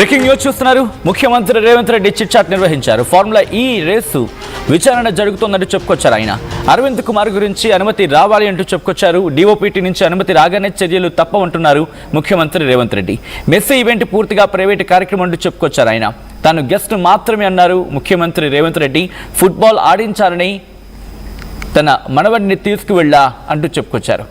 Breaking news చూస్తున్నారు. ముఖ్యమంత్రి Revanth Reddy chit chat నిర్వహించారు. ఫార్ములా ఈ రేసు విచారణ జరుగుతోందంటూ చెప్పుకొచ్చారు. ఆయన అరవింద్ కుమార్ గురించి అనుమతి రావాలి అంటూ చెప్పుకొచ్చారు. డిఓపిటి నుంచి అనుమతి రాగానే చర్యలు తప్పవంటున్నారు ముఖ్యమంత్రి రేవంత్ రెడ్డి. మెస్సీ ఈవెంట్ పూర్తిగా ప్రైవేటు కార్యక్రమం అంటూ చెప్పుకొచ్చారు. ఆయన తాను గెస్ట్ మాత్రమే అన్నారు ముఖ్యమంత్రి రేవంత్ రెడ్డి. ఫుట్బాల్ ఆడించాలని తన మనవడిని తీసుకువెళ్ళా అంటూ చెప్పుకొచ్చారు.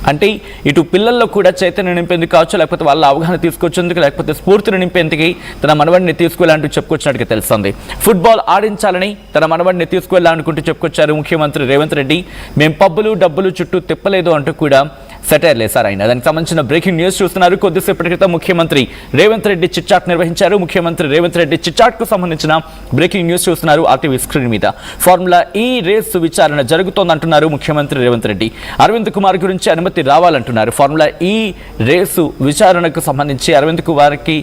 అంటే ఇటు పిల్లల్లో కూడా చైతన్యం నింపేందుకు కావచ్చు, లేకపోతే వాళ్ళ అవగాహన తీసుకొచ్చేందుకు, లేకపోతే స్ఫూర్తిని నింపేందుకు తన మనవడిని తీసుకువెళ్ళాలంటూ చెప్పుకొచ్చినట్టుగా తెలుస్తుంది. ఫుట్బాల్ ఆడించాలని తన మనవడిని తీసుకువెళ్ళాలనుకుంటూ చెప్పుకొచ్చారు ముఖ్యమంత్రి రేవంత్ రెడ్డి. మేము పబ్బులు డబ్బులు చుట్టూ తిప్పలేదు అంటూ కూడా సెటైర్ లేసారు ఆయన. దానికి సంబంధించిన బ్రేకింగ్ న్యూస్ చూస్తున్నారు. కొద్దిసేపటి క్రితం ముఖ్యమంత్రి రేవంత్ రెడ్డి చిట్ చాట్ నిర్వహించారు. ముఖ్యమంత్రి రేవంత్ రెడ్డి చిట్ చాట్ కు సంబంధించిన బ్రేకింగ్ న్యూస్ చూస్తున్నారు ఆర్టీవీ స్క్రీన్ మీద. ఫార్ములా ఈ రేసు విచారణ జరుగుతోందంటున్నారు ముఖ్యమంత్రి రేవంత్ రెడ్డి. అరవింద్ కుమార్ గురించి అనుమతి రావాలంటున్నారు. ఫార్ములా ఈ రేసు విచారణకు సంబంధించి అరవింద్ కుమార్కి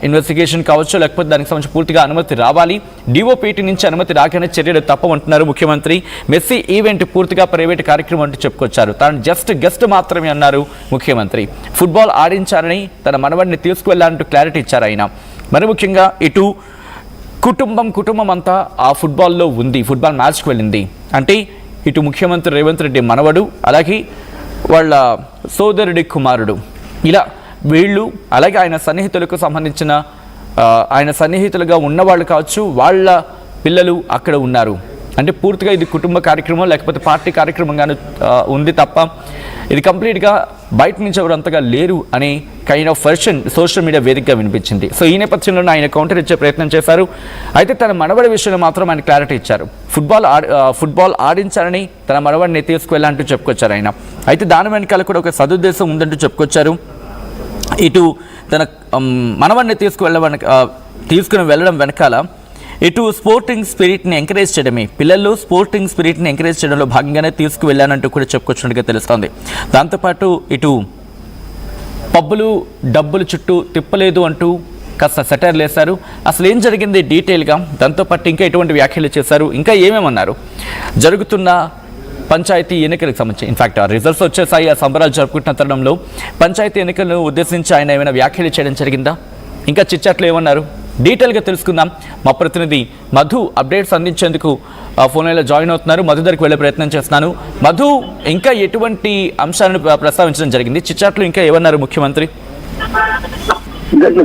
ఇన్వెస్టిగేషన్ కావచ్చు, లేకపోతే దానికి సంబంధించి పూర్తిగా అనుమతి రావాలి. డిఓపిటి నుంచి అనుమతి రాగానే చర్యలు తప్పవంటున్నారు ముఖ్యమంత్రి. మెస్సీ ఈవెంట్ పూర్తిగా ప్రైవేట్ కార్యక్రమం అంటూ చెప్పుకొచ్చారు. తాను గెస్ట్ మాత్రమే అన్నారు ముఖ్యమంత్రి. ఫుట్బాల్ ఆడించాలని తన మనవడిని తీసుకువెళ్లాలంటూ క్లారిటీ ఇచ్చారు ఆయన. మరి ముఖ్యంగా ఇటు కుటుంబం అంతా ఆ ఫుట్బాల్లో ఉంది, ఫుట్బాల్ మ్యాచ్కి వెళ్ళింది. అంటే ఇటు ముఖ్యమంత్రి రేవంత్ రెడ్డి మనవడు, అలాగే వాళ్ళ సోదరుడి కుమారుడు, ఇలా వీళ్ళు, అలాగే ఆయన సన్నిహితులకు సంబంధించిన ఆయన సన్నిహితులుగా ఉన్నవాళ్ళు కావచ్చు, వాళ్ళ పిల్లలు అక్కడ ఉన్నారు. అంటే పూర్తిగా ఇది కుటుంబ కార్యక్రమం లేకపోతే పార్టీ కార్యక్రమంగానే ఉంది తప్ప ఇది కంప్లీట్గా బయట నుంచి ఎవరంతగా లేరు అనే kind of version social media వేదికగా వినిపించింది. సో ఈ నేపథ్యంలో ఆయన కౌంటర్ ఇచ్చే ప్రయత్నం చేశారు. అయితే తన మనవడి విషయంలో మాత్రం ఆయన క్లారిటీ ఇచ్చారు. ఫుట్బాల్ ఆడించాలని తన మనవడిని తీసుకువెళ్ళాలంటూ చెప్పుకొచ్చారు ఆయన. అయితే దాని వెనకాల కూడా ఒక సదుద్దేశం ఉందంటూ చెప్పుకొచ్చారు. ఇటు తన మనవడిని తీసుకుని వెళ్ళడం వెనకాల ఇటు స్పోర్టింగ్ స్పిరిట్ని ఎంకరేజ్ చేయడమే, పిల్లల్లో స్పోర్టింగ్ స్పిరిట్ని ఎంకరేజ్ చేయడంలో భాగంగానే తీసుకువెళ్ళానంటూ కూడా చెప్పుకొచ్చినట్టుగా తెలుస్తోంది. దాంతోపాటు ఇటు పబ్బులు డబ్బులు చుట్టూ తిప్పలేదు అంటూ కాస్త సెటైర్ లేశారు. అసలు ఏం జరిగింది డీటెయిల్గా, దాంతోపాటు ఇంకా ఎటువంటి వ్యాఖ్యలు చేశారు, ఇంకా ఏమేమన్నారు, జరుగుతున్న పంచాయతీ ఎన్నికలకు సంబంధించి ఇన్ఫాక్ట్ ఆ రిజల్ట్స్ వచ్చేసాయి. ఆ సంబరాలు జరుపుకుంటున్న తరుణంలో పంచాయతీ ఎన్నికలను ఉద్దేశించి ఆయన ఏమైనా వ్యాఖ్యలు చేయడం జరిగిందా, ఇంకా చిట్చాట్లు ఏమన్నారు, డీటెయిల్గా తెలుసుకుందాం. మా ప్రతినిధి మధు అప్డేట్స్ అందించేందుకు ఫోన్లో జాయిన్ అవుతున్నారు. మధు దగ్గరికి వెళ్ళే ప్రయత్నం చేస్తున్నాను. మధు, ఇంకా ఎటువంటి అంశాలను ప్రస్తావించడం జరిగింది, చిట్చాట్లు ఇంకా ఏమన్నారు ముఖ్యమంత్రి?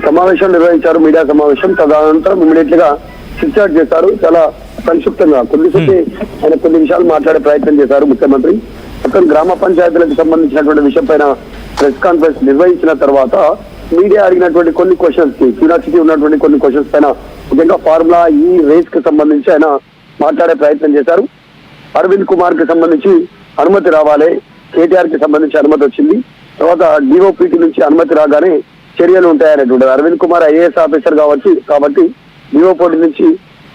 సమావేశం నిర్వహించారు, మీడియా సమావేశం. తదనంతరం ఇమీడియట్ గా చిట్ చాట్ చేశారు. చాలా సంక్షిప్తంగా కొద్దిసేపు ఆయన కొన్ని విషయాలు మాట్లాడే ప్రయత్నం చేశారు ముఖ్యమంత్రి. మొత్తం గ్రామ పంచాయతీలకు సంబంధించినటువంటి విషయం పైన ప్రెస్ కాన్ఫరెన్స్ నిర్వహించిన తర్వాత మీడియా అడిగినటువంటి కొన్ని క్వశ్చన్స్ కి, క్యూరియాసిటీ ఉన్నటువంటి కొన్ని క్వశ్చన్స్ పైన, ముఖ్యంగా ఫార్ములా ఈ రేస్ కి సంబంధించి ఆయన మాట్లాడే ప్రయత్నం చేశారు. అరవింద్ కుమార్ కి సంబంధించి అనుమతి రావాలి, కేటీఆర్ కి సంబంధించి అనుమతి వచ్చింది, తర్వాత డిఓపిటి నుంచి అనుమతి రాగానే చర్యలు ఉంటాయనేటువంటి. అరవింద్ కుమార్ ఐఏఎస్ ఆఫీసర్ కాబట్టి డిఓపిటి నుంచి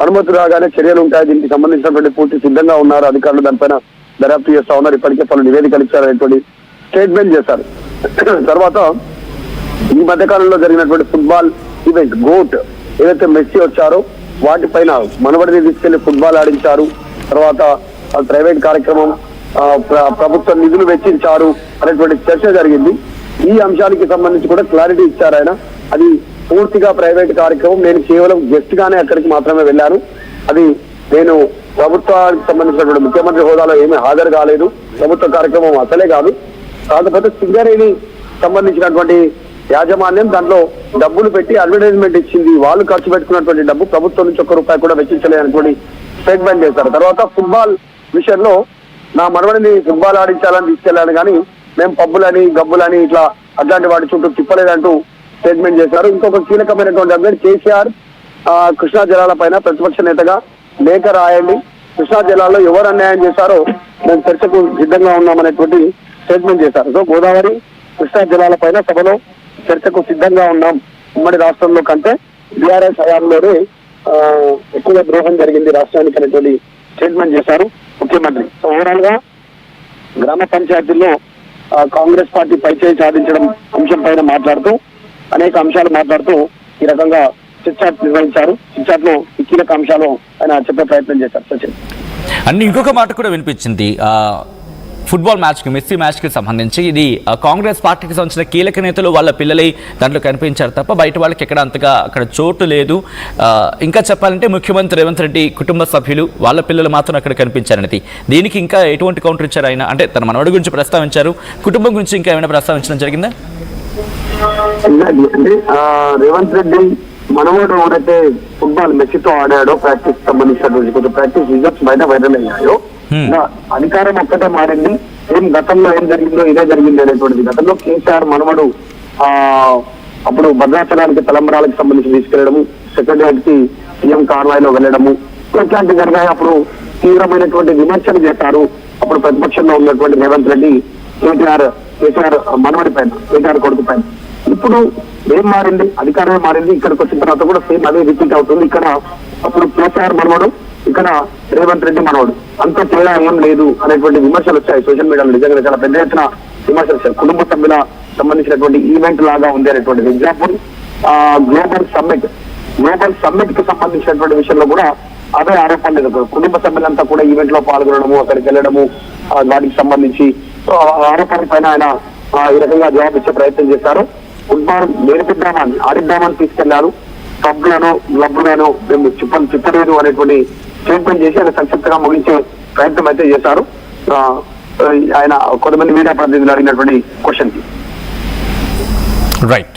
అనుమతి రాగానే చర్యలు ఉంటాయి. దీనికి సంబంధించినటువంటి పూర్తి సిద్ధంగా ఉన్నారు అధికారులు, దానిపైన దర్యాప్తు చేస్తా ఉన్నారు, ఇప్పటికే పలు నివేదికలు ఇచ్చారనేటువంటి స్టేట్మెంట్ చేశారు. తర్వాత ఈ మధ్య కాలంలో జరిగినటువంటి ఫుట్బాల్ ఈవెంట్ గోట్ ఏదైతే మెస్సీ వచ్చారో వాటిపైన మనవడిని తీసుకెళ్లి ఫుట్బాల్ ఆడించారు, తర్వాత ప్రైవేట్ కార్యక్రమం, ప్రభుత్వ నిధులు వెచ్చించారు అనేటువంటి చర్చ జరిగింది. ఈ అంశానికి సంబంధించి కూడా క్లారిటీ ఇచ్చారు ఆయన. అది పూర్తిగా ప్రైవేట్ కార్యక్రమం, నేను కేవలం గెస్ట్ గానే అక్కడికి మాత్రమే వెళ్ళాను, అది నేను ప్రభుత్వానికి సంబంధించినటువంటి ముఖ్యమంత్రి హోదాలో ఏమీ హాజరు కాలేదు, ప్రభుత్వ కార్యక్రమం అసలే కాదు. కాకపోతే సింగరేణి సంబంధించినటువంటి యాజమాన్యం దాంట్లో డబ్బులు పెట్టి అడ్వర్టైజ్మెంట్ ఇచ్చింది, వాళ్ళు ఖర్చు పెట్టుకున్నటువంటి డబ్బు ప్రభుత్వం నుంచి ఒక్క రూపాయి కూడా వెచ్చించలేనటువంటి స్టేట్మెంట్ చేశారు. తర్వాత ఫుట్బాల్ విషయంలో నా మనవడిని ఫుట్బాల్ ఆడించాలని తీసుకెళ్లాను, కానీ మేము పబ్బులని గబ్బులని ఇట్లా అట్లాంటి వాటి చుట్టూ తిప్పలేదంటూ స్టేట్మెంట్ చేశారు. ఇంకొక కీలకమైనటువంటి అభ్యర్థి కేసీఆర్ కృష్ణా జలాల పైన ప్రతిపక్ష నేతగా లేఖ రాయండి, కృష్ణా జలాల్లో ఎవరు అన్యాయం చేశారో మేము చర్చకు సిద్ధంగా ఉన్నామనేటువంటి స్టేట్మెంట్ చేశారు. సో గోదావరి కృష్ణా జలాల పైన సభలో చర్చకు సిద్ధంగా ఉన్నాం, ఉమ్మడి రాష్ట్రంలో కంటే బీఆర్ఎస్ హయాంలోనే ఎక్కువ ద్రోహం జరిగింది రాష్ట్రానికి అనేటువంటి స్టేట్మెంట్ చేశారు ముఖ్యమంత్రి. సో ఓవరాల్ గా గ్రామ పంచాయతీల్లో కాంగ్రెస్ పార్టీ పైచేయి సాధించడం అంశం పైన మాట్లాడుతూ అనేక అంశాలు మాట్లాడుతూ ఈ రకంగా చిట్ చాట్ నిర్వహించారు. చిట్ చాట్ లో ఈ కీలక అంశాలు ఆయన చెప్పే ప్రయత్నం చేశారు. సచిన్ అన్ని ఇంకొక మాట కూడా వినిపించింది, ఫుట్బాల్ మ్యాచ్కి మెస్సీ మ్యాచ్కి సంబంధించి ఇది కాంగ్రెస్ పార్టీకి సంబంధించిన కీలక నేతలు వాళ్ళ పిల్లలై దాంట్లో కనిపించారు తప్ప బయట వాళ్ళకి ఎక్కడ అంతగా అక్కడ చోటు లేదు. ఇంకా చెప్పాలంటే ముఖ్యమంత్రి రేవంత్ రెడ్డి కుటుంబ సభ్యులు వాళ్ళ పిల్లలు మాత్రం అక్కడ కనిపించారనేది. దీనికి ఇంకా ఎటువంటి కౌంటర్ ఇచ్చారు ఆయన? అంటే తన మనవడి గురించి ప్రస్తావించారు, కుటుంబం గురించి ఇంకా ఏమైనా ప్రస్తావించడం జరిగిందా? అంటే రేవంత్ రెడ్డి మనవాడు ఎవరైతే ఫుట్బాల్ మెస్సీతో ఆడాడో ప్రాక్టీస్ సంబంధించినటువంటి కొంచెం ప్రాక్టీస్ రిజల్ట్స్ బయట వైరల్ అయ్యాయో, అధికారం ఒక్కటే మారింది, గతంలో ఏం జరిగిందో ఇదే జరిగింది అనేటువంటిది. గతంలో కేసీఆర్ మనవడు అప్పుడు భద్రాచలానికి తలంబరాలకు సంబంధించి తీసుకెళ్లడము, సెక్రటరియట్ కి సీఎం కాన్వాయ్లో వెళ్ళడము ఇట్లాంటి జరిగాయి. అప్పుడు తీవ్రమైనటువంటి విమర్శలు చేశారు. అప్పుడు ప్రతిపక్షంలో ఉన్నటువంటి రేవంత్ రెడ్డి కేసీఆర్ మనవడి పైన, కేసీఆర్ కొడుకు పైన. ఇప్పుడు ఏం మారింది? అధికారమే మారింది. ఇక్కడికి వచ్చిన తర్వాత కూడా సేమ్ అదే రిపీట్ అవుతుంది. ఇక్కడ అప్పుడు కేసీఆర్ మనవడు, ఇక్కడ రేవంత్ రెడ్డి మనవడు, అంత తేడా ఏం లేదు అనేటువంటి విమర్శలు వచ్చాయి సోషల్ మీడియాలో. నిజంగా చాలా పెద్ద ఎత్తున విమర్శలు వచ్చాయి. కుటుంబ సభ్యుల సంబంధించినటువంటి ఈవెంట్ లాగా ఉంది అనేటువంటిది. ఎగ్జాంపుల్ గ్లోబల్ సమ్మిట్ కి సంబంధించినటువంటి విషయంలో కూడా అదే ఆరోపణలు. కుటుంబ సభ్యులంతా కూడా ఈవెంట్ లో పాల్గొనడము, అక్కడికి వెళ్ళడము, వాటికి సంబంధించి ఆరోపణల పైన ఆయన ఈ రకంగా జవాబు ఇచ్చే ప్రయత్నం చేశారు. ఫుట్బాల్ నేర్పిద్దామని, ఆడిద్దామని తీసుకెళ్లారు. క్లబ్లను మేము చిప్పలేదు అనేటువంటి స్టేట్మెంట్ చేసి ఆయన సంక్షిప్తంగా ముగించే ప్రయత్నం అయితే చేశారు. ఆయన కొంతమంది మీడియా ప్రతినిధులు అడిగినటువంటి క్వశ్చన్ కి. రైట్.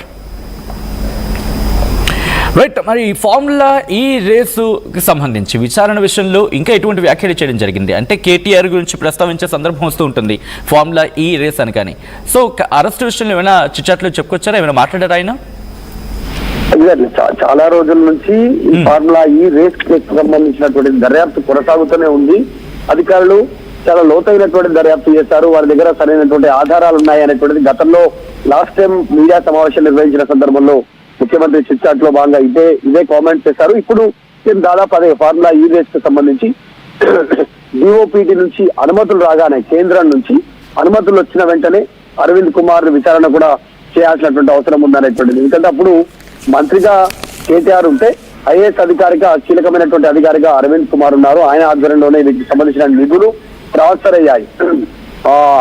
మరి ఫార్ములా ఈ రేసుకి సంబంధించి విచారణ విషయంలో ఇంకా ఎటువంటి వ్యాఖ్యలు చేయడం జరిగింది? అంటే కేటీఆర్ గురించి ప్రస్తావించే సందర్భం వస్తూ ఉంటుంది ఫార్ములా ఈ రేస్ అని. కానీ సో అరెస్ట్ విషయంలో ఏమైనా చిట్చాట్లు చెప్పుకొచ్చారా? ఏమైనా మాట్లాడారా ఆయన? చాలా రోజుల నుంచి ఈ ఫార్ములా ఈ రేస్ కేసు సంబంధించినటువంటి దర్యాప్తు కొనసాగుతూనే ఉంది. అధికారులు చాలా లోతైనటువంటి దర్యాప్తు చేశారు. వారి దగ్గర సరైనటువంటి ఆధారాలు ఉన్నాయి అనేటువంటిది గతంలో లాస్ట్ టైం మీడియా సమావేశం నిర్వహించిన సందర్భంలో ముఖ్యమంత్రి చిట్చాట్ లో భాగంగా ఇదే కామెంట్ చేశారు. ఇప్పుడు దాదాపు అదే ఫార్ములా ఈ రేస్ కు సంబంధించి డిఓపిటి నుంచి అనుమతులు రాగానే, కేంద్రం నుంచి అనుమతులు వచ్చిన వెంటనే అరవింద్ కుమార్ విచారణ కూడా చేయాల్సినటువంటి అవసరం ఉందనేటువంటిది. ఎందుకంటే అప్పుడు మంత్రిగా కేటీఆర్ ఉంటే ఐఏఎస్ అధికారిగా కీలకమైనటువంటి అధికారిగా అరవింద్ కుమార్ ఉన్నారు. ఆయన ఆధ్వర్యంలోనే వీటికి సంబంధించిన నిధులు ట్రాన్స్ఫర్ అయ్యాయి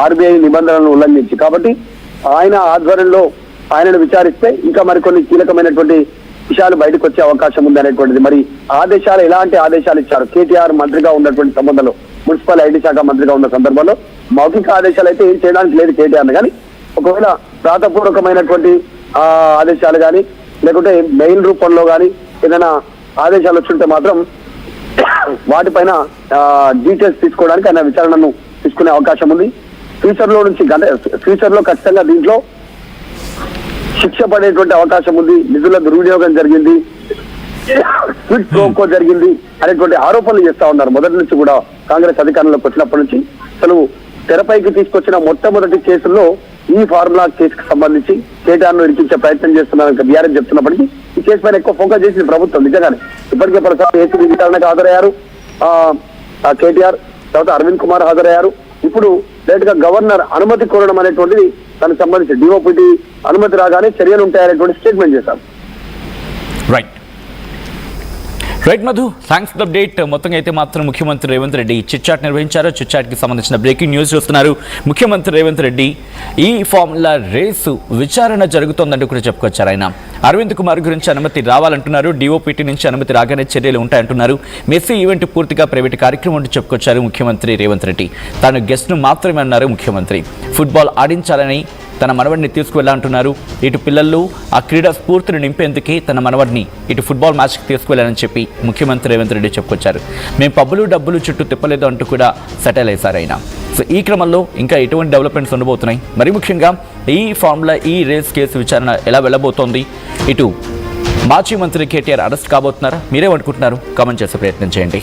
ఆర్బీఐ నిబంధనలను ఉల్లంఘించి. కాబట్టి ఆయన ఆధ్వర్యంలో ఆయనను విచారిస్తే ఇంకా మరికొన్ని కీలకమైనటువంటి విషయాలు బయటకు వచ్చే అవకాశం ఉంది అనేటువంటిది. మరి ఆదేశాలు, ఎలాంటి ఆదేశాలు ఇచ్చారు? కేటీఆర్ మంత్రిగా ఉన్నటువంటి సంబంధంలో, మున్సిపల్ ఐటీ శాఖ మంత్రిగా ఉన్న సందర్భంలో మౌఖిక ఆదేశాలు అయితే ఏం చేయడానికి లేదు కేటీఆర్. కానీ ఒకవేళ ప్రాతపూర్వకమైనటువంటి ఆదేశాలు కానీ లేకుంటే మెయిల్ రూపంలో కానీ ఏదైనా ఆదేశాలు వచ్చుంటే మాత్రం వాటిపైన డీటెయిల్స్ తీసుకోవడానికి ఆయన విచారణను తీసుకునే అవకాశం ఉంది. ఫ్యూచర్ లో ఖచ్చితంగా దీంట్లో శిక్ష పడేటువంటి అవకాశం ఉంది. నిధుల దుర్వినియోగం జరిగింది, క్విడ్ ప్రోకో జరిగింది అనేటువంటి ఆరోపణలు చేస్తా ఉన్నారు మొదటి నుంచి కూడా. కాంగ్రెస్ అధికారంలోకి వచ్చినప్పటి నుంచి అసలు తెరపైకి తీసుకొచ్చిన మొట్టమొదటి కేసుల్లో ఈ ఫార్ములా కేసుకు సంబంధించి కేటీఆర్ ను ఇరికించే ప్రయత్నం చేస్తున్నారు బీఆర్ఎస్ చెప్తున్నప్పటికీ ఈ కేసు పైన ఎక్కువ ఫోకస్ చేసింది ప్రభుత్వం. నిజంగానే ఇప్పటికే పలుసార్లు ఏసీబీ విచారణకు హాజరయ్యారు కేటీఆర్, తర్వాత అరవింద్ కుమార్ హాజరయ్యారు. ఇప్పుడు డైరెక్ట్ గా గవర్నర్ అనుమతి కోరడం అనేటువంటిది దానికి సంబంధించి డిఓపిటి అనుమతి రాగానే చర్యలు ఉంటాయనేటువంటి స్టేట్మెంట్ చేశారు. Right Madhu, thanks for the update. మొత్తంగా అయితే మాత్రం ముఖ్యమంత్రి రేవంత్ రెడ్డి చిట్చాట్ నిర్వహించారు. చిట్చాట్కి సంబంధించిన బ్రేకింగ్ న్యూస్ చూస్తున్నారు. ముఖ్యమంత్రి రేవంత్ రెడ్డి ఈ ఫార్ములా రేసు విచారణ జరుగుతోందంటూ కూడా చెప్పుకొచ్చారు. ఆయన అరవింద్ కుమార్ గురించి అనుమతి రావాలంటున్నారు. డిఓపిటి నుంచి అనుమతి రాగానే చర్యలు ఉంటాయంటున్నారు. మెస్సీ ఈవెంట్ పూర్తిగా ప్రైవేట్ కార్యక్రమం అంటూ చెప్పుకొచ్చారు ముఖ్యమంత్రి రేవంత్ రెడ్డి. తాను గెస్ట్ను మాత్రమే అన్నారు ముఖ్యమంత్రి. ఫుట్బాల్ ఆడించాలని తన మనవడిని తీసుకువెళ్ళాలంటున్నారు. ఇటు పిల్లలు ఆ క్రీడా స్ఫూర్తిని నింపేందుకే తన మనవడిని ఇటు ఫుట్బాల్ మ్యాచ్కి తీసుకువెళ్ళాలని చెప్పి ముఖ్యమంత్రి రేవంత్ రెడ్డి చెప్పుకొచ్చారు. మేము పబ్బులు డబ్బులు చుట్టూ తిప్పలేదు అంటూ కూడా సెటిల్ వేశారు ఆయన. సో ఈ క్రమంలో ఇంకా ఎటువంటి డెవలప్మెంట్స్ ఉండబోతున్నాయి, మరి ముఖ్యంగా ఈ ఫార్ములా ఈ రేస్ కేసు విచారణ ఎలా వెళ్ళబోతోంది, ఇటు మాజీ మంత్రి కేటీఆర్ అరెస్ట్ కాబోతున్నారా, మీరేమనుకుంటున్నారు? కామెంట్ చేసే ప్రయత్నం చేయండి.